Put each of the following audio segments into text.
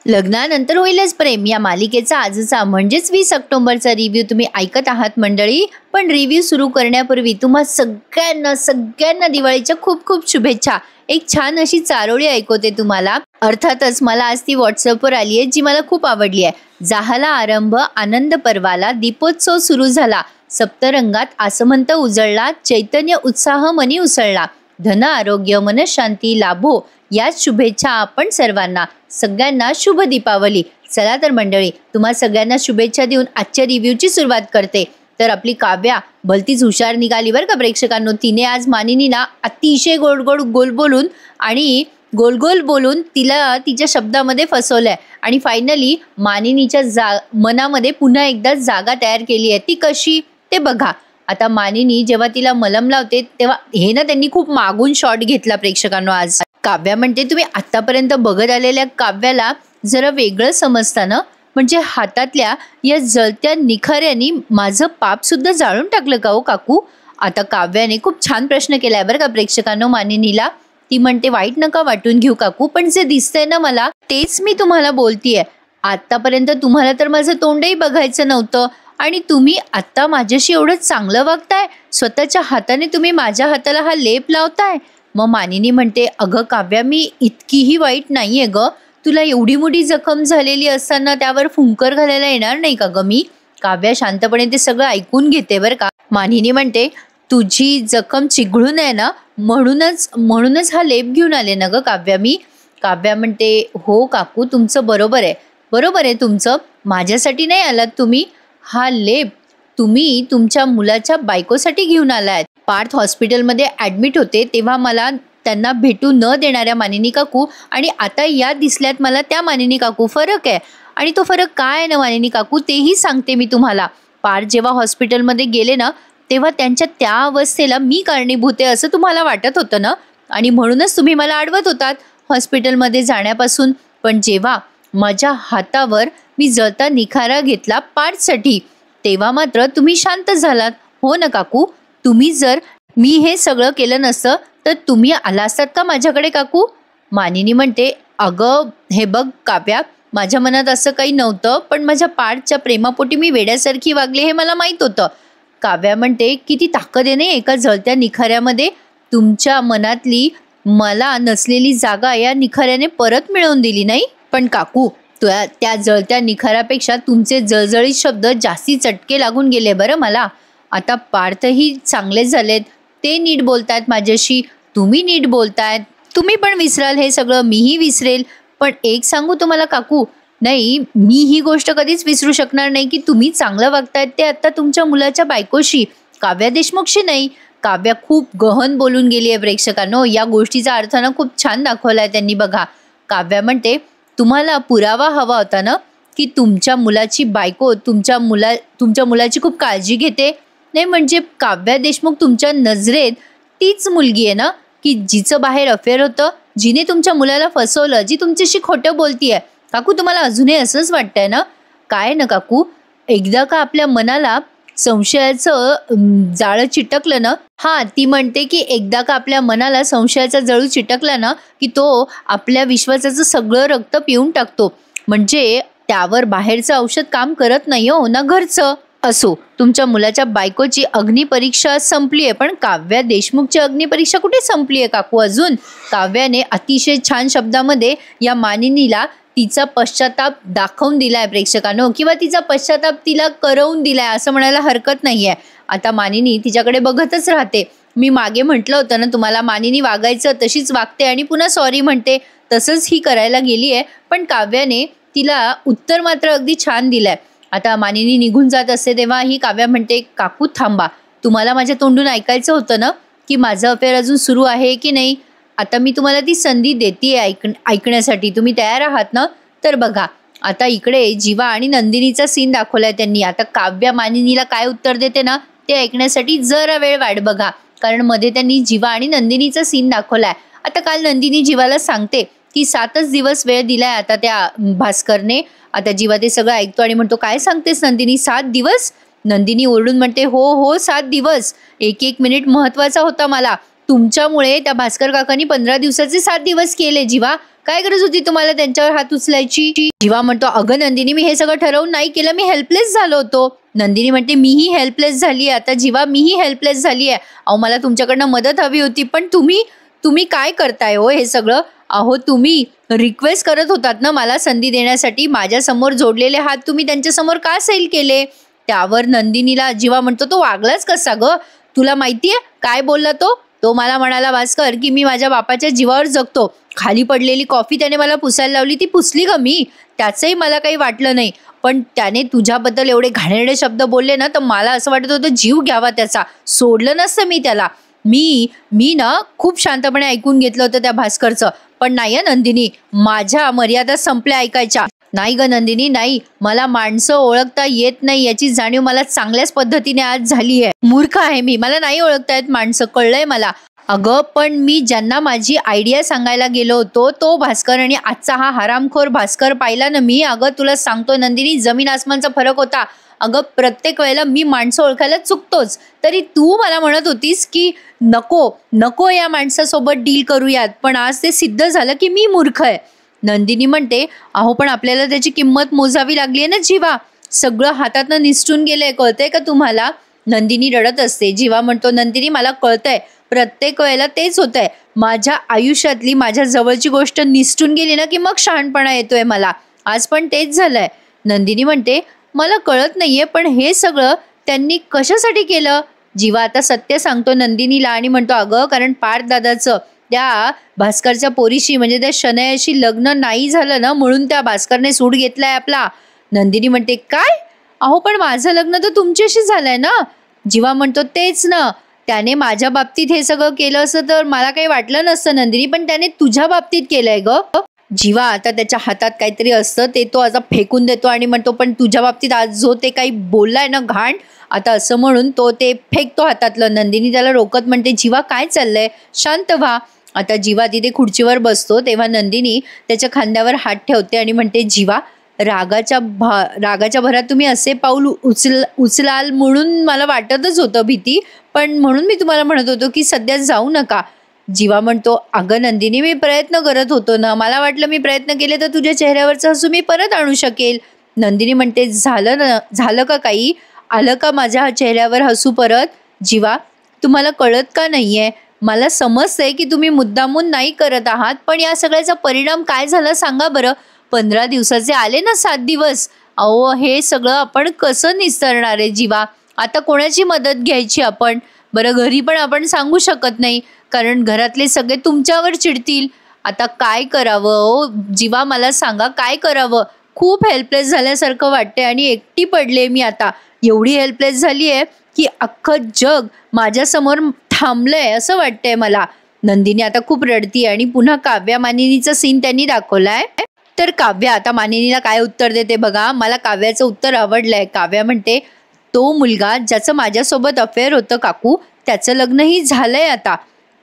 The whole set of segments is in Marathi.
लग्नानंतर होईलच प्रेम या मालिकेचा आजचा म्हणजेच 20 ऑक्टोबरचा रिव्ह्यू तुम्ही ऐकत आहात मंडळी. पण रिव्ह्यू सुरू करण्यापूर्वी तुम्हा सगळ्यांना दिवाळीच्या खूप खूप शुभेच्छा. एक छान अशी चारोळी ऐकवते तुम्हाला. अर्थातच मला आज ती व्हॉट्सअपवर आली आहे जी मला खूप आवडली आहे. झाला आरंभ आनंद पर्वाला, दीपोत्सव सुरू झाला, सप्तरंगात आसमंत उजळला, चैतन्य उत्साह मनी उसळला, धन आरोग्य मनशांती लाभो. याच शुभेच्छा आपण सर्वांना. सगळ्यांना शुभ दीपावली. चला तर मंडळी, तुम्हा सगळ्यांना शुभेच्छा देऊन आजच्या रिव्ह्यूची सुरुवात करते. तर आपली काव्या भलतीच हुशार निघाली बरं का प्रेक्षकांनो. तिने आज मानिनीला अतिशय गोल बोलून तिला तिच्या शब्दामध्ये फसवलंय आणि फायनली मानिनीच्या मनामध्ये पुन्हा एकदा जागा तयार केली आहे. ती कशी ते बघा. आता मानिनी जेव्हा तिला मलम लावते तेव्हा हे ना त्यांनी खूप मागून शॉट घेतला प्रेक्षकांनो. आज काव्या म्हणते, तुम्ही आतापर्यंत बघत आलेल्या काव्याला जरा वेगळं समजता ना. म्हणजे हातातल्या या जळत्या निखाऱ्यानी माझं पाप सुद्धा जाळून टाकलं का हो काकू. आता काव्याने खूप छान प्रश्न केलाय बरं का प्रेक्षकांनो मानिनीला. ती म्हणते, वाईट नका वाटून घेऊ काकू, पण जे दिसतंय ना मला तेच मी तुम्हाला बोलतीये. आतापर्यंत तुम्हाला तर माझं तोंडही बघायचं नव्हतं आणि तुम्ही आत्ता माझ्याशी एवढं चांगलं वागताय. स्वतःच्या हाताने तुम्ही माझ्या हाताला हा लेप लावताय. मग मानिनी म्हणते, अगं काव्या, मी इतकीही वाईट नाहीये ग. तुला एवढी मोठी जखम झालेली असताना त्यावर फुंकर घालायला येणार नाही का ग मी. काव्या शांतपणे ते सगळं ऐकून घेते बरं का. मानिनी म्हणते, तुझी जखम चिघळू नये ना म्हणूनच हा लेप घेऊन आले ना ग काव्या मी. काव्या म्हणते, हो काकू, तुमचं बरोबर आहे तुमचं. माझ्यासाठी नाही आलात तुम्ही. हा लेप तुम्ही तुमच्या मुलाच्या बायकोसाठी घेऊन आलात. पार्थ हॉस्पिटलमध्ये ॲडमिट होते तेव्हा मला त्यांना भेटू न देणाऱ्या मानिनी काकू आणि आता या दिसल्यात मला त्या मानिनी काकू. फरक आहे. आणि तो फरक काय आहे ना मानिनी काकू, तेही सांगते मी तुम्हाला. पार्थ जेव्हा हॉस्पिटलमध्ये गेले ना तेव्हा त्यांच्या त्या अवस्थेला मी कारणीभूत आहे असं तुम्हाला वाटत होतं ना. आणि म्हणूनच तुम्ही मला अडवत होतात हॉस्पिटलमध्ये जाण्यापासून. पण जेव्हा माझ्या हातावर मी जळता निखारा घेतला पार्थसाठी तेव्हा मात्र तुम्ही शांत झालात. हो ना काकू. तुम्ही जर मी हे सगळं केलं नसतं तर तुम्ही आला असतात का माझ्याकडे काकू. मानिनी म्हणते, अगं हे बघ काव्या, माझ्या मनात असं काही नव्हतं, पण माझ्या पार्थच्या प्रेमापोटी मी वेड्यासारखी वागले हे मला माहीत होतं. काव्या म्हणते, किती ताकद आहे नाही एका जळत्या निखाऱ्यामध्ये. तुमच्या मनातली मला नसलेली जागा या निखाऱ्याने परत मिळवून दिली नाही. पण काकू, त्या जळत्या निखाऱ्यापेक्षा तुमचे जळजळीत शब्द जास्ती चटके लागून गेले बरं मला. आता पार्थही चांगले झालेत, ते नीट बोलतायत माझ्याशी, तुम्ही नीट बोलतायत. तुम्ही पण विसराल हे सगळं, मीही विसरेल. पण एक सांगू तुम्हाला काकू, नाही, मी ही गोष्ट कधीच विसरू शकणार नाही की तुम्ही चांगलं वागतायत ते आता तुमच्या मुलाच्या बायकोशी, काव्या देशमुखशी नाही. काव्या खूप गहन बोलून गेली आहे प्रेक्षकांनो. या गोष्टीचा अर्थ ना खूप छान दाखवलाय त्यांनी बघा. काव्या म्हणते, तुम्हाला पुरावा हवा होता ना की तुमच्या मुलाची बायको तुमच्या मुलाची खूप काळजी घेते. नाही म्हणजे काव्या देशमुख तुमच्या नजरेत तीच मुलगी आहे ना की जिचं बाहेर अफेअर होतं, जिने तुमच्या मुलाला फसवलं, जी तुमच्याशी खोटं बोलतीये. काकू, तुम्हाला अजूनही असंच वाटतंय ना. काय ना काकू, एकदा का आपल्या मनाला संशयाचं जाळं चिटकलं ना. ती म्हणते की एकदा का आपल्या मनाला संशयाचा जळू चिटकला ना की तो आपल्या विश्वासाचं सगळं रक्त पिऊन टाकतो. म्हणजे त्यावर बाहेरचं औषध काम करत नाही हो ना घरचं. असो, तुमच्या मुलाच्या बायकोची अग्निपरीक्षा संपली आहे, पण काव्या देशमुखची अग्निपरीक्षा कुठे संपली आहे काकू अजून. काव्याने अतिशय छान शब्दामध्ये या मानिनीला तिचा पश्चाताप दाखवून दिलाय प्रेक्षकांनो, किंवा तिचा पश्चाताप तिला करवून दिलाय असं म्हणायला हरकत नाहीये. आता मानिनी तिच्याकडे बघतच राहते. मी मागे म्हटलं होतं ना तुम्हाला, मानिनी वागायचं तशीच वागते आणि पुन्हा सॉरी म्हणते. तसंच ही करायला गेली आहे, पण काव्याने तिला उत्तर मात्र अगदी छान दिलंय. आता मानिनी निघून जात असते तेव्हा ही काव्या म्हणते, काकू थांबा, तुम्हाला माझ्या तोंडून ऐकायचं होतं ना की माझं अफेअर अजून सुरू आहे की नाही. आता मी तुम्हाला ती संधी देते ऐकण्यासाठी. तुम्ही तयार आहात ना. तर बघा, आता इकडे जीवा आणि नंदिनीचा सीन दाखवलाय त्यांनी. आता काव्या मानिनीला काय उत्तर देते ना ते ऐकण्यासाठी जरा वेळ वाट बघा, कारण मध्ये त्यांनी जीवा आणि नंदिनीचा सीन दाखवलाय. आता काल नंदिनी जीवाला सांगते की 7च दिवस वेळ दिलाय आता त्या भास्करने. आता जीवा ते सगळं ऐकतो आणि म्हणतो, काय सांगतेस नंदिनी, 7 दिवस. नंदिनी ओरडून म्हणते, हो 7 दिवस. एक मिनिट महत्वाचा होता मला. तुमच्यामुळे त्या भास्कर काकांनी 15 दिवसाचे 7 दिवस केले. जीवा, काय गरज होती तुम्हाला त्यांच्यावर हात उचलायची? जीवा म्हणतो, अगं नंदिनी, मी हे सगळं ठरवून नाही केलं, मी हेल्पलेस झालो होतो. नंदिनी म्हणते, मीही हेल्पलेस झाली आहे आता. जीवा, मीही हेल्पलेस झाली आहे. अहो, मला तुमच्याकडनं मदत हवी होती, पण तुम्ही काय करताय हो हे सगळं? अहो, तुम्ही रिक्वेस्ट करत होतात ना मला संधी देण्यासाठी, माझ्या समोर जोडलेले हात तुम्ही त्यांच्या समोर का सैल केले? त्यावर नंदिनीला जीवा म्हणतो, तो वागलाच कसा ग? तुला माहितीये काय बोलला तो मला म्हणाला, भास्कर, की मी माझ्या बापाच्या जीवावर जगतो. खाली पडलेली कॉफी त्याने मला पुसायला लावली, ती पुसली का मी? त्याचंही मला काही वाटलं नाही, पण त्याने तुझ्याबद्दल एवढे घाणेरडे शब्द बोलले ना, तर मला असं वाटत होतं जीव घ्यावा त्याचा. सोडलं नसतं मी त्याला. मी ना खूप शांतपणे ऐकून घेतलं होतं त्या भास्करचं. पण नाही नंदिनी, माझ्या मर्यादा संपल्या ऐकायच्या. नाही ग नंदिनी, नाही. मला माणसं ओळखता येत नाही याची जाणीव मला चांगल्याच पद्धतीने आज झाली आहे. मूर्ख आहे मी, मला नाही ओळखता येत माणसं, कळलंय मला. अगं, पण मी ज्यांना माझी आयडिया सांगायला गेलो होतो तो भास्कर आणि आजचा हा हरामखोर भास्कर पाहिला ना मी. अगं, तुला सांगतो नंदिनी, जमीन आसमानचा फरक होता. अगं, प्रत्येक वेळेला मी माणसं ओळखायला चुकतोच, तरी तू मला म्हणत होतीस की नको या माणसासोबत डील करूयात, पण आज ते सिद्ध झालं की मी मूर्ख आहे. नंदिनी म्हणते, अहो पण आपल्याला त्याची किंमत मोजावी लागली आहे ना जीवा. सगळं हातातनं निसटून गेलंय, कळतंय का तुम्हाला? नंदिनी रडत असते. जीवा म्हणतो, नंदिनी, मला कळतंय, प्रत्येक वेळेला तेच होतंय. माझ्या आयुष्यातली माझ्या जवळची गोष्ट निसटून गेली ना की मग शहाणपणा येतोय मला. आज पण तेच झालंय. नंदिनी म्हणते, मला कळत नाहीये, पण हे सगळं त्यांनी कशासाठी केलं? जीवा आता सत्य सांगतो नंदिनीला आणि म्हणतो, अगं, कारण पार्थ दादाचं त्या भास्करच्या पोरीशी म्हणजे त्या शनयाशी लग्न नाही झालं ना, म्हणून त्या भास्करने सूट घेतलाय आपला. नंदिनी म्हणते, काय? अहो, पण माझं लग्न तर तुमच्याशी झालंय ना. जीवा म्हणतो, तेच ना. त्याने माझ्या बाबतीत हे सगळं केलं असं तर मला काही वाटलं नसतं नंदिनी, पण त्याने तुझ्या बाबतीत केलंय ग. जीवा आता त्याच्या हातात काहीतरी असतं ते तो आता फेकून देतो आणि म्हणतो, पण तुझ्या बाबतीत आज जो ते काही बोललाय ना घाण, आता असं म्हणून तो ते फेकतो हातातलं. नंदिनी त्याला रोकत म्हणते, जीवा, काय चाललंय? शांत व्हा. आता जीवा तिथे खुर्चीवर बसतो तेव्हा नंदिनी त्याच्या खांद्यावर हात ठेवते आणि म्हणते, जीवा, रागाच्या भरात तुम्ही असे पाऊल उचलाल म्हणून मला वाटतच होतं भीती, पण म्हणून मी तुम्हाला म्हणत होतो की सध्या जाऊ नका. जीवा म्हणतो, अगं नंदिनी, मी प्रयत्न करत होतो ना, मला वाटलं मी प्रयत्न केले तर तुझ्या चेहऱ्यावरचं हसू मी परत आणू शकेल. नंदिनी म्हणते, झालं का काही? आलं का माझ्या चेहऱ्यावर हसू परत? जीवा, तुम्हाला कळत का नाहीये? मला समजतंय की तुम्ही मुद्दामून नाही करत आहात, पण या सगळ्याचा परिणाम काय झाला सांगा बरं. 15 दिवसाचे आले ना 7 दिवस. अहो, हे सगळं आपण कसं निस्तरणार आहे जीवा? आता कोणाची मदत घ्यायची आपण? बरं, घरी पण आपण सांगू शकत नाही, कारण घरातले सगळे तुमच्यावर चिडतील. आता काय करावं जीवा, मला सांगा काय करावं? खूप हेल्पलेस झाल्यासारखं वाटतंय आणि एकटी पडले मी आता. एवढी हेल्पलेस झाली आहे की अख्खं जग माझ्यासमोर थांबलंय असं वाटतंय मला. नंदिनी आता खूप रडती आणि पुन्हा काव्या मानिनीचा सीन त्यांनी दाखवलाय. तर काव्या आता मानिनीला काय उत्तर देते बघा. मला काव्याचं उत्तर आवडलंय. काव्या म्हणते, तो मुलगा ज्याचं माझ्यासोबत अफेअर होतं काकू, त्याचं लग्नही झालंय आता.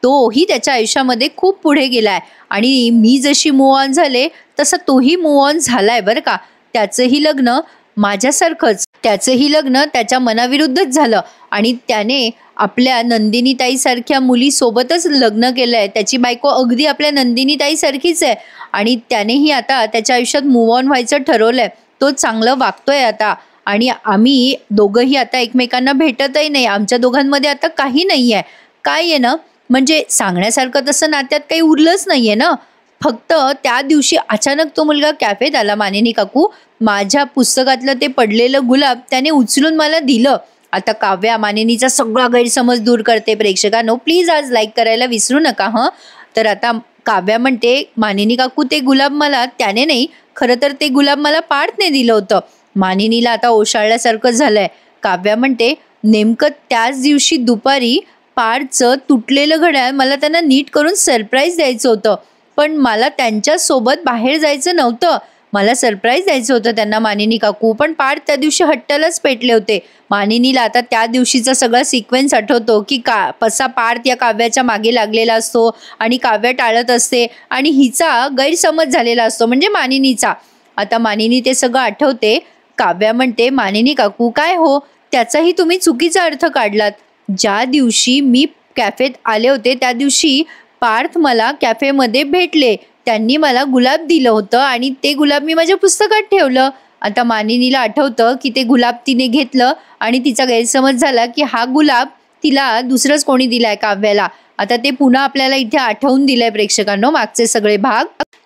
तोही त्याच्या आयुष्यामध्ये खूप पुढे गेलाय आणि मी जशी मूव्ह ऑन झाले तसं तोही मूव्ह ऑन झालाय बरं का. त्याचंही लग्न माझ्यासारखंच, त्याचंही लग्न त्याच्या मनाविरुद्धच झालं आणि त्याने आपल्या नंदिनीताईसारख्या मुलीसोबतच लग्न केलंय. त्याची बायको अगदी आपल्या नंदिनीताईसारखीच आहे आणि त्यानेही आता त्याच्या आयुष्यात मूव्ह ऑन व्हायचं ठरवलंय. तो चांगलं वागतोय आता आणि आम्ही दोघंही आता एकमेकांना भेटतही नाही. आमच्या दोघांमध्ये आता काही नाही आहे. काय आहे ना, म्हणजे सांगण्यासारखं तसं नात्यात काही उरलंच नाही आहे ना. फक्त त्या दिवशी अचानक तो मुलगा कॅफेत आला, मानिनी काकू. माझ्या पुस्तकातलं ते पडलेलं गुलाब त्याने उचलून मला दिलं. आता काव्या मानिनीचा सगळा गैरसमज दूर करते. प्रेक्षकांनो, प्लीज आज लाईक करायला विसरू नका हं. तर आता काव्या म्हणते, मानिनी काकू, ते गुलाब मला त्याने नाही, खरं तर ते गुलाब मला पार्थने दिलं होतं. मानिनीला आता ओशाळल्यासारखं झालंय. काव्या म्हणते, नेमकं त्याच दिवशी दुपारी पार्थचं तुटलेलं घड्याळ मला त्यांना नीट करून सरप्राईज द्यायचं होतं, पण मला त्यांच्यासोबत बाहेर जायचं नव्हतं. मला सरप्राईज द्यायचं होतं त्यांना मानिनी काकू, पण पार्थ त्या दिवशी हट्टालाच पेटले होते. मानिनीला आता त्या दिवशीचा सगळा सिक्वेन्स आठवतो की कसा पार्थ या काव्याच्या मागे लागलेला असतो आणि काव्य टाळत असते आणि हिचा गैरसमज झालेला असतो म्हणजे मानिनीचा. आता मानिनी ते सगळं आठवते. काव्या म्हणते, मानिनी काकू, काय हो, त्याचाही तुम्ही चुकीचा अर्थ काढलात. ज्या दिवशी मी कॅफेत आले होते त्या दिवशी पार्थ मला कॅफेमध्ये भेटले. त्यांनी मला गुलाब दिलं होतं आणि ते गुलाब मी माझ्या पुस्तकात ठेवलं. आता मानिनीला आठवतं की ते गुलाब तिने घेतलं आणि तिचा गैरसमज झाला की हा गुलाब तिला दुसरंच कोणी दिलाय, काव्याला. आता ते पुन्हा आपल्याला इथे आठवून दिलंय प्रेक्षकांनो, मागचे सगळे भाग.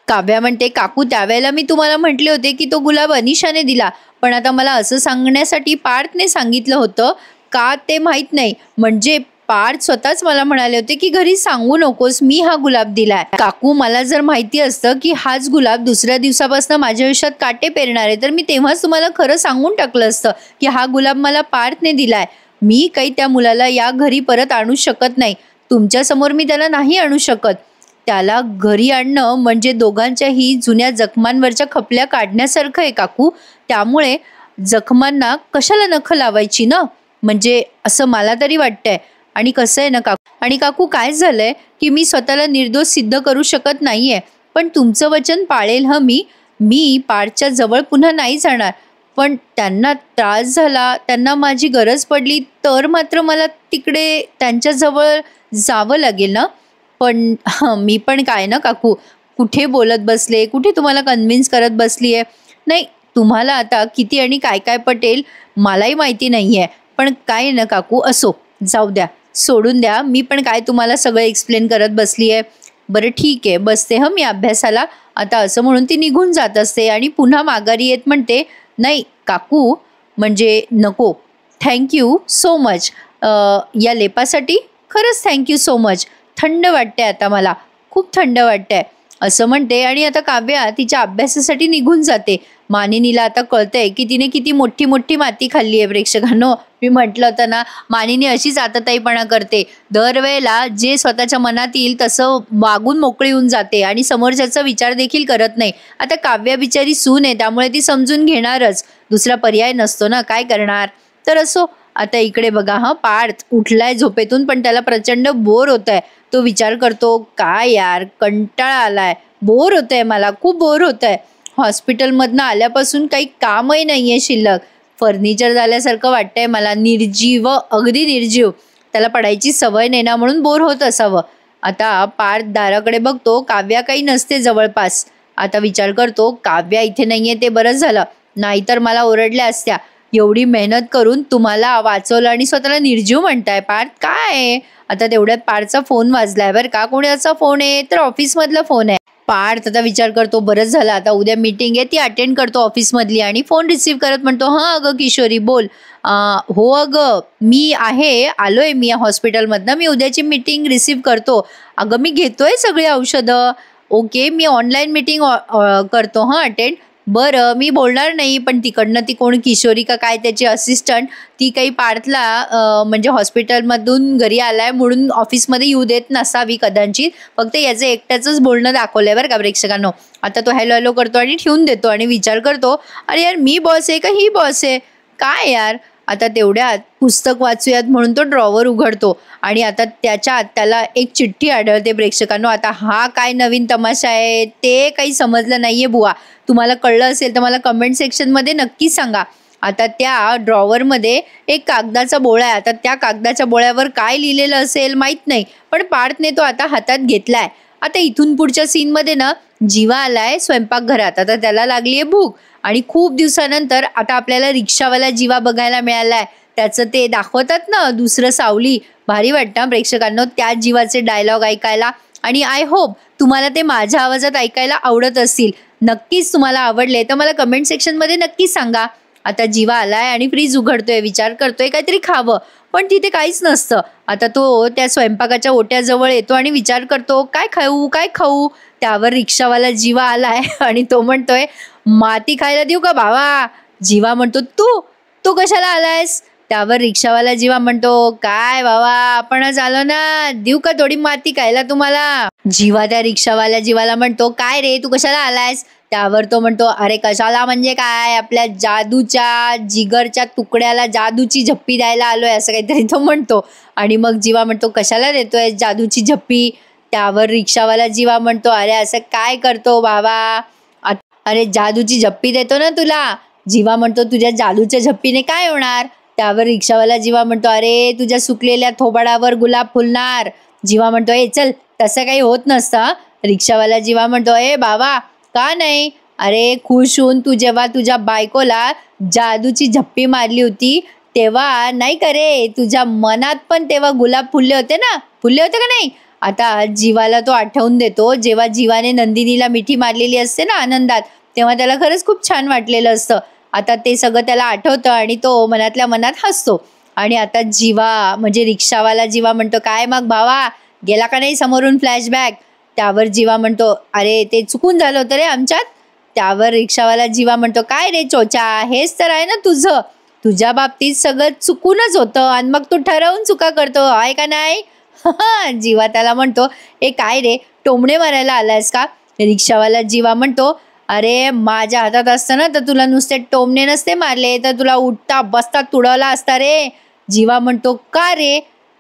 काव्या म्हणते, काकू त्यावेळेला मी तुम्हाला म्हटले होते की तो गुलाब अनिशाने दिला, पण आता मला असं सांगण्यासाठी पार्थने सांगितलं होतं का ते माहित नाही. म्हणजे पार्थ स्वतःच मला म्हणाले होते की घरी सांगू नकोस, मी हा गुलाब दिलाय. काकू मला जर माहिती असतं की हाच गुलाब दुसऱ्या दिवसापासून माझ्या आयुष्यात काटे पेरणार आहे तर मी तेव्हाच तुम्हाला खरं सांगून टाकलं असतं की हा गुलाब मला पार्थने दिलाय. मी काही त्या मुलाला या घरी परत आणू शकत नाही. तुमच्या समोर मी त्याला नाही आणू शकत. त्याला घरी आणणं म्हणजे दोघांच्याही जुन्या जखमांवरच्या खपल्या काढण्यासारखं आहे काकू. त्यामुळे जखमांना कशाला नख लावायची ना, म्हणजे असं मला तरी वाटतंय. आणि कसं आहे ना काकू काय झालंय की मी स्वतःला निर्दोष सिद्ध करू शकत नाहीये, पण तुमचं वचन पाळेल मी पार्थच्या जवळ पुन्हा नाही जाणार. पण त्यांना त्रास झाला, त्यांना माझी गरज पडली तर मात्र मला तिकडे त्यांच्याजवळ जावं लागेल ना. पण मी पण काय ना काकू, कुठे बोलत बसले, कुठे तुम्हाला कन्व्हिन्स करत बसली आहे. नाही, तुम्हाला आता किती आणि काय काय पटेल मलाही माहिती नाही आहे. पण काय ना काकू, असो, जाऊ द्या, सोडून द्या. मी पण काय तुम्हाला सगळं एक्सप्लेन करत बसली आहे. बरं ठीक आहे, बसते मी अभ्यासाला. आता असं म्हणून ती निघून जात असते आणि पुन्हा माघारी येत म्हणते, नाही काकू, म्हणजे नको, थँक्यू सो मच या लेपासाठी. खरंच थँक्यू सो मच. थंड वाटते आता मला, खूप थंड वाटतंय असं म्हणते. आणि आता काव्या तिच्या अभ्यासासाठी निघून जाते. मानिनीला आता कळतंय की तिने किती मोठी मोठी माती खाल्ली आहे. प्रेक्षकांनो, मी म्हटलं होतं ना, मानिनी अशीच आतताईपणा करते. दरवेळेला जे स्वतःच्या मनात येईल तसं वागून मोकळी होऊन जाते आणि समोरच्याचा विचार देखील करत नाही. आता काव्या बिचारी सून आहे, त्यामुळे ती समजून घेणारच, दुसरा पर्याय नसतो ना, काय करणार. तर असो, आता इकडे बघा, पार्थ उठलाय झोपेतून, पण त्याला प्रचंड बोर होत आहे. तो विचार करतो, काय यार, कंटाळा आलाय, बोर होतंय, मला खूप बोर होतंय. हॉस्पिटलमधनं आल्यापासून काही कामही नाहीये शिल्लक. फर्निचर झाल्यासारखं वाटतंय मला, निर्जीव, अगदी निर्जीव. त्याला पडायची सवय नाही ना, म्हणून बोर होत असावं. आता पार्थ दाराकडे बघतो, काव्या काही नसते जवळपास. आता विचार करतो, काव्या इथे नाहीये ते बरं झालं, नाहीतर मला ओरडल्या असत्या. एवढी मेहनत करून तुम्हाला वाचवलं आणि स्वतःला निर्जीव म्हणताय पार्थ, काय. आता तेवढ्यात पार्थचा फोन वाजलाय बरं का. कोणाचा फोन आहे तर ऑफिसमधला फोन आहे. पार्थ आता विचार करतो, बरंच झालं, आता उद्या मीटिंग आहे, ती अटेंड करतो ऑफिसमधली. आणि फोन रिसीव्ह करत म्हणतो, हां अगं किशोरी बोल. हो अगं, मी आलोय मी या हॉस्पिटलमधनं, मी उद्याची मीटिंग रिसीव्ह करतो. अगं मी घेतोय सगळी औषधं. ओके, मी ऑनलाईन मीटिंग करतो अटेंड. बरं, मी बोलणार नाही, पण तिकडनं ती कोण किशोरी का काय त्याची असिस्टंट, ती काही पार्थला म्हणजे हॉस्पिटलमधून घरी आलाय म्हणून ऑफिसमध्ये येऊ देत नसावी कदाचित. फक्त याचं एकट्याचंच बोलणं दाखवलंय बरं का प्रेक्षकांनो. आता तो हॅलो हॅलो करतो आणि ठेवून देतो आणि विचार करतो, अरे यार, मी बॉस आहे का ही बॉस आहे, काय यार. आता तेवढ्यात पुस्तक वाचूयात म्हणून तो ड्रॉवर उघडतो आणि आता त्याच्यात त्याला एक चिठ्ठी आढळते प्रेक्षकांनो. आता हा काय नवीन तमाशा आहे ते काही समजलं नाहीये बुवा. तुम्हाला कळलं असेल तर मला कमेंट सेक्शनमध्ये नक्की सांगा. आता त्या ड्रॉवरमध्ये एक कागदाचा बोळा आहे. आता त्या कागदाच्या बोळ्यावर काय लिहिलेलं असेल माहीत नाही, पण पार्थने तो आता हातात घेतलाय. आता इथून पुढच्या सीनमध्ये ना, जीवा आलाय स्वयंपाकघरात. आता त्याला लागली आहे भूक आणि खूप दिवसानंतर आता आपल्याला रिक्षावाला जीवा बघायला मिळालाय. त्याचं ते दाखवतात ना दुसरं सावली, भारी वाटतं प्रेक्षकांनो त्या जीवाचे डायलॉग ऐकायला. आणि आय होप तुम्हाला ते माझ्या आवाजात ऐकायला आवडत असतील. नक्कीच तुम्हाला आवडले तर मला कमेंट सेक्शनमध्ये नक्कीच सांगा. आता जीवा आलाय आणि फ्रीज उघडतोय, विचार करतोय काहीतरी खावं, पण तिथे काहीच नसतं. आता तो त्या स्वयंपाकाच्या ओट्याजवळ येतो आणि विचार करतो, काय खाऊ काय खाऊ. त्यावर रिक्षावाला जीवा आलाय आणि तो म्हणतोय, माती खायला देऊ का भावा. जीवा म्हणतो, तू तू कशाला आलायस. त्यावर रिक्षावाला जीवा म्हणतो, काय बाबा, आपणच आलो ना, देऊ का थोडी माती खायला तुम्हाला. जीवा त्या रिक्षावाल्या जीवाला म्हणतो, काय रे, तू कशाला आलायस. त्यावर तो म्हणतो, अरे कशाला म्हणजे काय, आपल्या जादूच्या जिगरच्या तुकड्याला जादूची झप्पी द्यायला आलोय, असं काहीतरी तो म्हणतो. आणि मग जीवा म्हणतो, कशाला देतोय जादूची झप्पी. त्यावर रिक्षावाला जीवा म्हणतो, अरे असं काय करतो बाबा, अरे जादूची झप्पी देतो ना तुला. जीवा म्हणतो, तुझ्या जादूच्या झप्पीने काय होणार. त्यावर रिक्षावाला जीवा म्हणतो, अरे तुझ्या सुकलेल्या थोबाडावर गुलाब फुलणार. जीवा म्हणतो, ए चल, तसं काही होत नसतं. रिक्षावाला जीवा म्हणतो, ए बाबा का नाही? अरे खुश होऊन तू जेव्हा तुझ्या बायकोला जादूची झप्पी मारली होती तेव्हा नाही का रे, तुझ्या मनात पण तेव्हा गुलाब फुलले होते ना, फुलले होते का नाही? आता जीवाला तो आठवून देतो, जेव्हा जीवाने नंदिनीला मिठी मारलेली असते ना आनंदात, तेव्हा त्याला खरंच खूप छान वाटलेलं असतं. आता ते सगळं त्याला आठवतं आणि तो मनातल्या मनात हसतो. आणि आता जीवा म्हणजे रिक्षावाला जीवा म्हणतो, काय मग भावा, गेला का नाही समोरून फ्लॅशबॅक? त्यावर जीवा म्हणतो, अरे ते चुकून झालं होतं रे आमच्यात. त्यावर रिक्षावाला जीवा म्हणतो, काय रे चोचा, हेच तर आहे ना तुझं, तुझ्या बाबतीत सगळं चुकूनच होतं आणि मग तू ठरवून चुका करतो आहे का नाही? जीवा त्याला म्हणतो, ए काय रे, टोमणे मारायला आलायस का? रिक्षावाला जीवा म्हणतो, अरे माझ्या हातात असतं ना तर तुला नुसते टोमणे नसते मारले, तर तुला उठता बसता तुडवला असता रे. जीवा म्हणतो, का रे?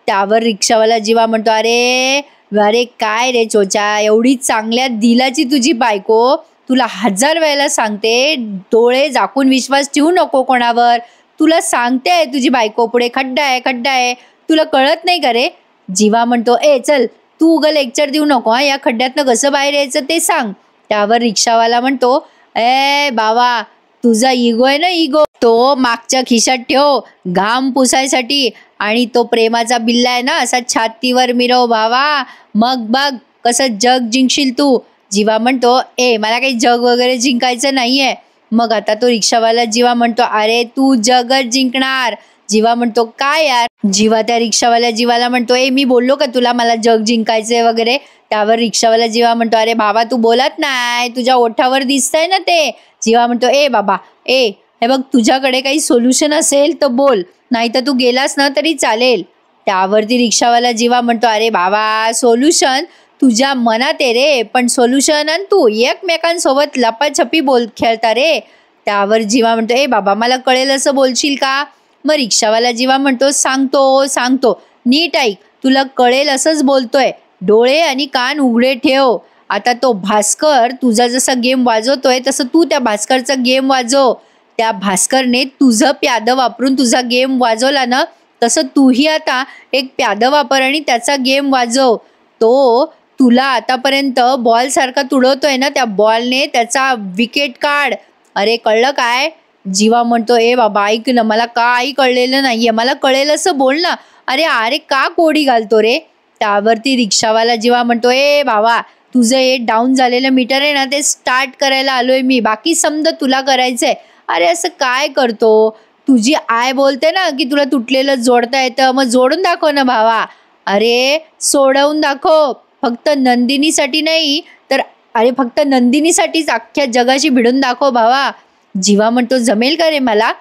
त्यावर रिक्षावाला जीवा म्हणतो, अरे अरे काय रे चोचा, एवढी चांगल्या दिलाची तुझी बायको, तुला 1000 वेळेला सांगते, डोळे झाकून विश्वास ठेवू नको कोणावर. तुला सांगते तुझी बायको पुढे खड्डा आहे, खड्डा आहे, तुला कळत नाही का रे? जीवा म्हणतो, ए चल, तू उगा लेक्चर देऊ नको, या खड्ड्यातनं कसं बाहेर यायचं ते सांग. त्यावर रिक्षावाला म्हणतो, ए बाबा, तुझा इगो आहे ना, इगो, तो मागच्या खिशात ठेव घाम पुसायसाठी, आणि तो प्रेमाचा बिल्ला आहे ना असा छातीवर मिरव भावा, मग बघ कसं जग जिंकशील तू. जीवा म्हणतो, ए मला काही जग वगैरे जिंकायचं नाहीये. मग आता तो रिक्षावाला जीवा म्हणतो, अरे तू जगच जिंकणार. जीवा म्हणतो, काय यार? जीवा त्या रिक्षावाल्या जीवाला म्हणतो, ए मी बोललो का तुला मला जग जिंकायचंय वगैरे? त्यावर रिक्षावाला जीवा म्हणतो, अरे बाबा तू बोलत नाही, तुझ्या ओठावर दिसतंय ना ते. जीवा म्हणतो, ए बाबा, ए हे बघ, तुझ्याकडे काही सोल्युशन असेल तर बोल, नाही तर तू गेलास ना तरी चालेल. त्यावरती रिक्षावाला जीवा म्हणतो, अरे बाबा सोल्युशन तुझ्या मनात आहे रे, पण सोल्युशन आणि तू एकमेकांसोबत लपाछपी खेळता रे. त्यावर जीवा म्हणतो, ए बाबा मला कळेल असं बोलशील का? मग रिक्षावाला जीवा म्हणतो, सांगतो सांगतो, नीट ऐक, तुला कळेल असंच बोलतोय, डोळे आणि कान उघडे ठेव. आता तो भास्कर तुझा जसा गेम वाजवतोय तसं तू त्या भास्करचा गेम वाजव. त्या भास्करने तुझं प्यादं वापरून तुझा गेम वाजवला ना, तसं तूही आता एक प्यादं वापर आणि त्याचा गेम वाजव. तो तुला आतापर्यंत बॉल सारखा तुडवतोय ना, त्या बॉलने त्याचा विकेट काढ. अरे कळलं काय? जीवा म्हणतो, ए बाबा ऐक ना, मला काही कळलेलं नाहीये, मला कळेल असं बोल ना. अरे अरे का कोडी घालतो रे? त्यावरती रिक्षावाला जीवा म्हणतो, ए बाबा तुझं हे डाऊन झालेलं मीटर आहे ना ते स्टार्ट करायला आलोय मी, बाकी समजा तुला करायचंय. अरे असं काय करतो? तुझी आय बोलते ना की तुला तुटलेलं जोडता येतं, मग जोडून दाखव ना भावा. अरे सोडवून दाखव, फक्त नंदिनीसाठी नाही तर, अरे फक्त नंदिनीसाठीच अख्ख्या जगाशी भिडून दाखव भावा. जीवा म्हणतो, जमेल का रे मला?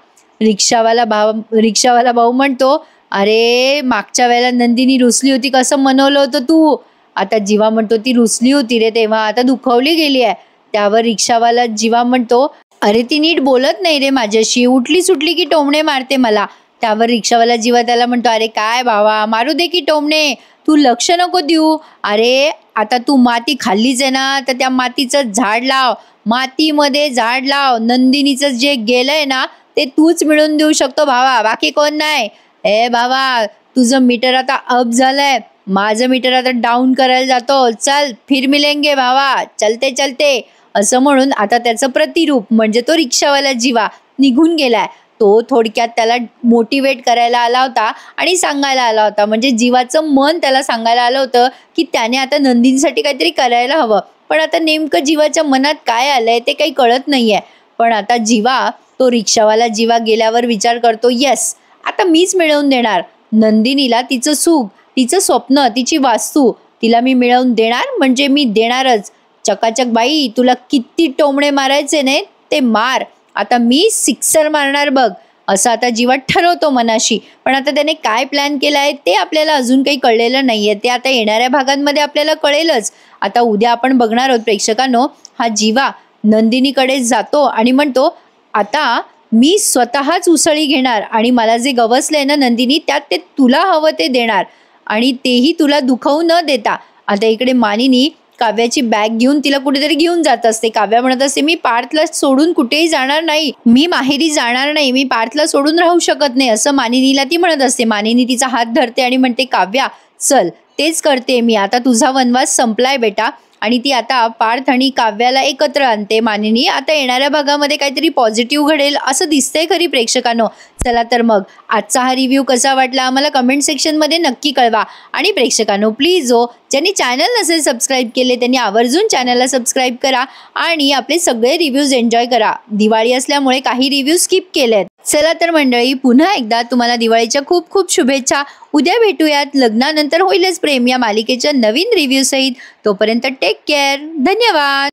रिक्षावाला भाऊ म्हणतो, अरे मागच्या वेळेला नंदिनी रुसली होती, कसं मनवलं होतं तू? आता जीवा म्हणतो, ती रुसली होती रे तेव्हा, आता दुखावली गेली आहे. त्यावर रिक्षावाला जीवा म्हणतो, अरे ती नीट बोलत नाही रे माझ्याशी, उठली सुटली की टोमणे मारते मला. त्यावर रिक्षावाला जीवा त्याला म्हणतो, अरे काय भावा, मारू दे की टोमणे, तू लक्ष नको देऊ. अरे आता तू माती खाल्लीच आहे ना, तर त्या मातीचं झाड लाव, मातीमध्ये झाड लाव. नंदिनीचं जे गेलंय ना ते तूच मिळून देऊ शकतो भावा, बाकी कोण नाही. ए भावा तुझं मीटर आता अप झालंय, माझं मीटर आता डाऊन करायला जातो, चल फिर मिलेंगे भावा, चलते चलते. असं म्हणून आता त्याचं प्रतिरूप म्हणजे तो रिक्षावाला जीवा निघून गेलाय. तो थोडक्यात त्याला मोटिवेट करायला आला होता आणि सांगायला आला होता, म्हणजे जीवाचं मन त्याला सांगायला आलं होतं की त्याने आता नंदिनीसाठी काहीतरी करायला हवं. पण आता नेमकं जीवाच्या मनात काय आलंय ते काही कळत नाहीये. पण आता जीवा, तो रिक्षावाला जीवा गेल्यावर विचार करतो, येस आता मीच मिळवून देणार नंदिनीला, तिचं सुख, तिचं स्वप्न, तिची वास्तू तिला मी मिळवून देणार, म्हणजे मी देणारच. चकाचक बाई, तुला किती टोमणे मारायचे ने ते मार, आता मी सिक्सर मारणार बघ, असं आता जीवा ठरवतो मनाशी. पण आता त्याने काय प्लॅन केलाय ते आपल्याला अजून काही कळलेलं नाहीये, ते आता येणाऱ्या भागांमध्ये आपल्याला कळेलच. आता उद्या आपण बघणार आहोत प्रेक्षकांनो, हा जीवा नंदिनीकडे जातो आणि म्हणतो, आता मी स्वतःच उसळी घेणार आणि मला जे गवसलंय ना नंदिनी, त्यात ते तुला हवं ते देणार आणि तेही तुला दुखवू न देता. आता इकडे मानिनी काव्याची बॅग घेऊन तिला कुठेतरी घेऊन जात असते. काव्या म्हणत असते, मी पार्थला सोडून कुठेही जाणार नाही, मी माहेरी जाणार नाही, मी पार्थला सोडून राहू शकत नाही, असं मानिनीला ती म्हणत असते. मानिनी तिचा हात धरते आणि म्हणते, काव्या चल, तेच करते मी, आता तुझा वनवास संपलाय बेटा. आणि ती आता पार्थ आणि काव्याला एकत्र आणते. मानिनी, आता येणाऱ्या भागामध्ये काहीतरी पॉझिटिव्ह घडेल असं दिसतंय खरी प्रेक्षकांनो. चला तर मग आजचा हा रिव्ह्यू कसा वाटला आम्हाला कमेंट सेक्शनमध्ये नक्की कळवा. आणि प्रेक्षकांनो प्लीज ज्यांनी चॅनल नसेल सबस्क्राईब केले त्यांनी आवर्जून चॅनलला सबस्क्राईब करा आणि आपले सगळे रिव्ह्यूज एन्जॉय करा. दिवाळी असल्यामुळे काही रिव्ह्यू स्किप केलेत. चला तर मंडळी, पुन्हा एकदा तुम्हाला दिवाळीच्या खूप खूप शुभेच्छा. उद्या भेटूयात लग्नानंतर होईलच प्रेम या मालिकेच्या नवीन रिव्ह्यू सहित. तोपर्यंत टेक केअर. धन्यवाद.